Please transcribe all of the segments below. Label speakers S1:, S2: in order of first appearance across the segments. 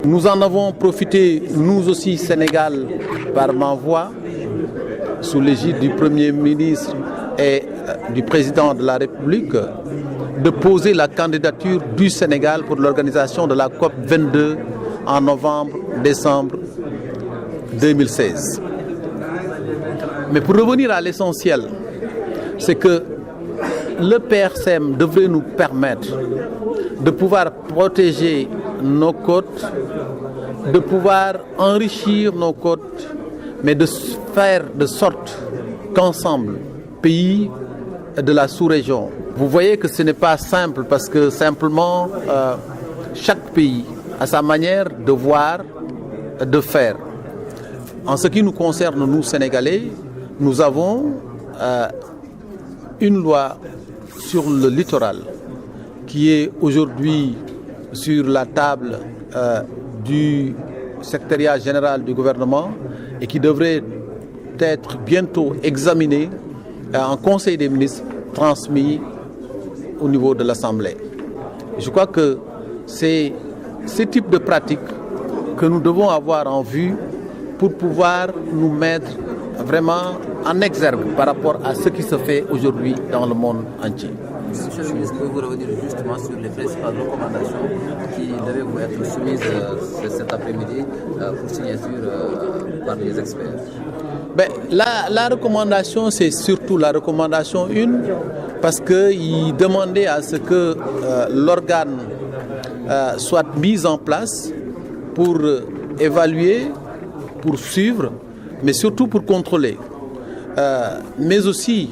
S1: Nous en avons profité, nous aussi, Sénégal, par ma voix, sous l'égide du Premier ministre et du Président de la République, de poser la candidature du Sénégal pour l'organisation de la COP 22 en novembre-décembre 2016. Mais pour revenir à l'essentiel, c'est que le PRCM devrait nous permettre de pouvoir protéger nos côtes, de pouvoir enrichir nos côtes, mais de faire de sorte qu'ensemble, pays de la sous-région, vous voyez que ce n'est pas simple parce que simplement chaque pays a sa manière de voir, de faire. En ce qui nous concerne, nous Sénégalais, nous avons une loi sur le littoral qui est aujourd'hui sur la table du secrétariat général du gouvernement et qui devrait être bientôt examinée en Conseil des ministres, transmis au niveau de l'Assemblée. Je crois que c'est ce type de pratique que nous devons avoir en vue pour pouvoir nous mettre vraiment en exergue par rapport à ce qui se fait aujourd'hui dans le monde entier.
S2: Monsieur le ministre, pouvez-vous revenir justement sur les principales recommandations qui devaient vous être soumises cet après-midi pour signature par les experts?
S1: La recommandation, c'est surtout la recommandation 1, parce qu'il demandait à ce que l'organe soit mis en place pour évaluer, pour suivre, mais surtout pour contrôler. Mais aussi,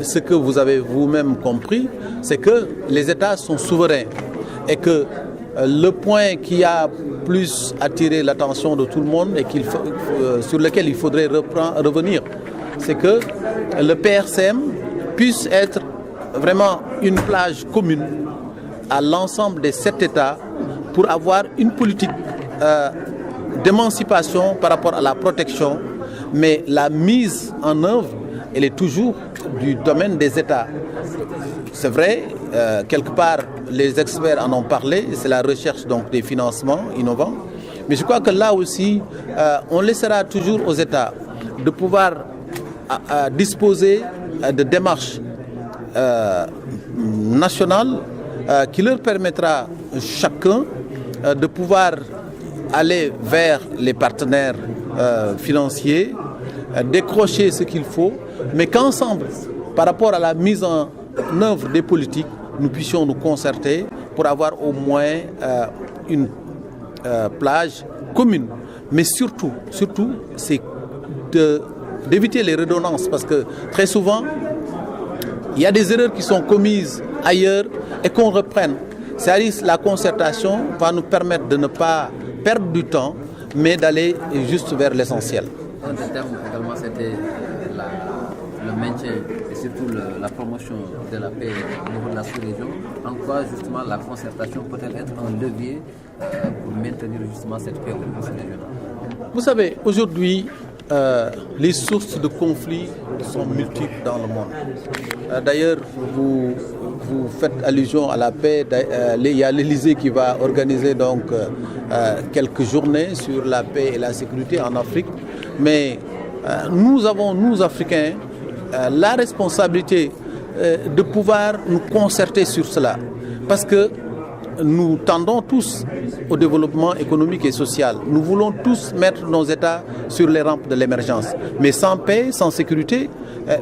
S1: ce que vous avez vous-même compris, c'est que les États sont souverains et que le point qui a plus attiré l'attention de tout le monde et sur lequel il faudrait revenir, c'est que le PRCM puisse être vraiment une plage commune à l'ensemble des 7 États pour avoir une politique d'émancipation par rapport à la protection, mais la mise en œuvre, elle est toujours du domaine des États. C'est vrai, quelque part, les experts en ont parlé, c'est la recherche donc des financements innovants, mais je crois que là aussi, on laissera toujours aux États de pouvoir disposer de démarches nationales qui leur permettra chacun de pouvoir aller vers les partenaires financiers, décrocher ce qu'il faut, mais qu'ensemble, par rapport à la mise en œuvre des politiques, nous puissions nous concerter pour avoir au moins une plage commune. Mais surtout, c'est d'éviter les redondances, parce que très souvent, il y a des erreurs qui sont commises ailleurs et qu'on reprenne. C'est-à-dire la concertation va nous permettre de ne pas perdre du temps, mais d'aller juste vers l'essentiel.
S2: Un des termes également, c'était le maintien et surtout la promotion de la paix au niveau de la sous-région. En quoi justement la concertation peut-elle être un levier pour maintenir justement cette paix au niveau sous-régional?
S1: Vous savez, aujourd'hui, les sources de conflits sont multiples dans le monde. D'ailleurs, vous faites allusion à la paix. Il y a l'Élysée qui va organiser donc quelques journées sur la paix et la sécurité en Afrique. Mais nous avons, nous Africains, la responsabilité de pouvoir nous concerter sur cela. Parce que nous tendons tous au développement économique et social. Nous voulons tous mettre nos États sur les rampes de l'émergence. Mais sans paix, sans sécurité,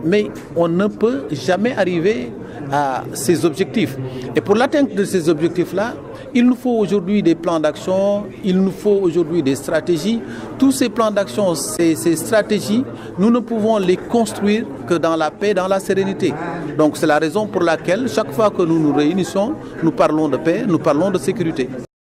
S1: mais on ne peut jamais arriver à ces objectifs. Et pour l'atteinte de ces objectifs-là, il nous faut aujourd'hui des plans d'action, il nous faut aujourd'hui des stratégies. Tous ces plans d'action, ces stratégies, nous ne pouvons les construire que dans la paix, dans la sérénité. Donc c'est la raison pour laquelle chaque fois que nous nous réunissons, nous parlons de paix, nous parlons de sécurité.